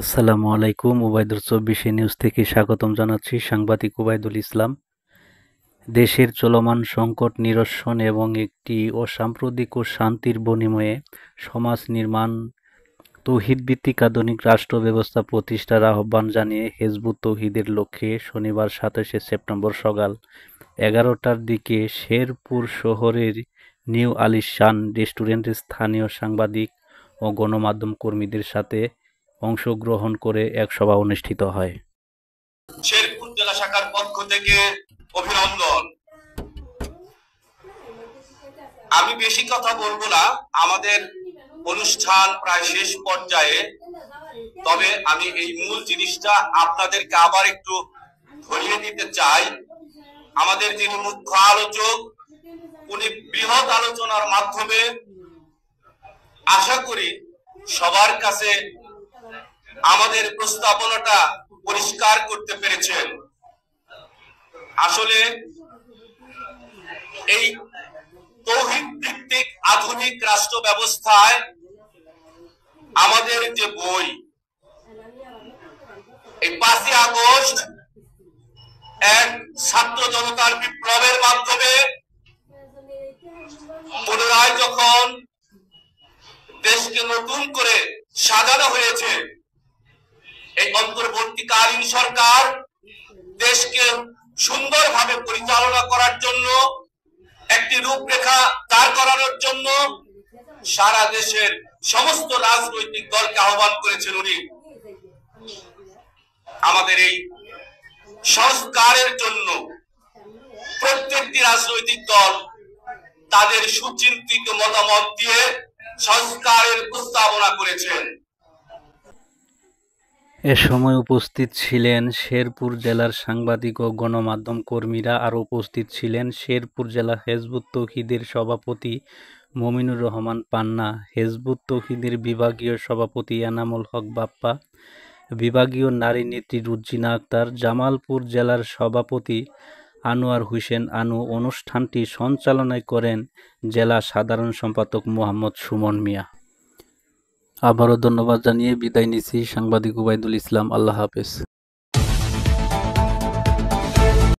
আসসালামু আলাইকুম। উবাইদুর ২৪ নিউজ থেকে স্বাগতম জানাচ্ছি। সাংবাদিক উবাইদুল ইসলাম। দেশের চলমান সংকট নিরসন এবং একটি অসাম্প্রদায়িক ও শান্তির বিনিময়ে সমাজ নির্মাণ, তৌহিদভিত্তিক আধুনিক রাষ্ট্র ব্যবস্থা প্রতিষ্ঠার আহ্বান জানিয়ে হিজবুত তৌহিদের লক্ষ্যে শনিবার ২৭শে সেপ্টেম্বর সকাল ১১টার দিকে শেরপুর শহরের নিউ আলিশান রেস্টুরেন্টে স্থানীয় সাংবাদিক ও গণমাধ্যম কর্মীদের সাথে অংশগ্রহণ করে এক সভা অনুষ্ঠিত হয়। শেরপুর জেলা শাখার পক্ষ থেকে অভিনন্দন। আমি বেশি কথা বলবো না, আমাদের অনুষ্ঠান প্রায় শেষ পর্যায়ে। তবে আমি এই মূল জিনিসটা আপনাদেরকে আবার একটু ধরিয়ে দিতে চাই। আমাদের যিনি মুখ্য আলোচক, উনি বৃহৎ আলোচনার মাধ্যমে আশা করি সবার কাছে আমাদের প্রস্তাবনাটা পরিষ্কার করতে পেরেছেন। আসলে এই তৌহিদ ভিত্তিক আধুনিক রাষ্ট্র ব্যবস্থায় আমাদের যে বই, এই ৫ই আগস্ট এক ছাত্র জনতার বিপ্লবের মাধ্যমে পুনরায় যখন দেশকে নতুন করে সাজানো হয়েছে, এই অন্তর্বর্তীকালীন সরকার দেশকে সুন্দরভাবে পরিচালনা করার জন্য, একটি রূপরেখা দাঁড় করানোর জন্য সারা দেশের সমস্ত রাজনৈতিক দলকে আহ্বান করেছেন উনি। আমাদের এই সংস্কারের জন্য প্রত্যেকটি রাজনৈতিক দল তাদের সুচিন্তিত মতামত দিয়ে সংস্কারের প্রস্তাবনা করেছেন। এ সময় উপস্থিত ছিলেন শেরপুর জেলার সাংবাদিক ও গণমাধ্যম কর্মীরা। আরও উপস্থিত ছিলেন শেরপুর জেলা হিজবুত তৌহিদের সভাপতি মমিনুর রহমান পান্না, হিজবুত তৌহিদের বিভাগীয় সভাপতি এনামুল হক বাপ্পা, বিভাগীয় নারী নেত্রী রুজিনা আক্তার, জামালপুর জেলার সভাপতি আনোয়ার হোসেন আনু। অনুষ্ঠানটি সঞ্চালনা করেন জেলা সাধারণ সম্পাদক মোহাম্মদ সুমন মিয়া। আবারও ধন্যবাদ জানিয়ে বিদায় নিচ্ছি। সাংবাদিক উবাইদুল ইসলাম। আল্লাহ হাফেজ।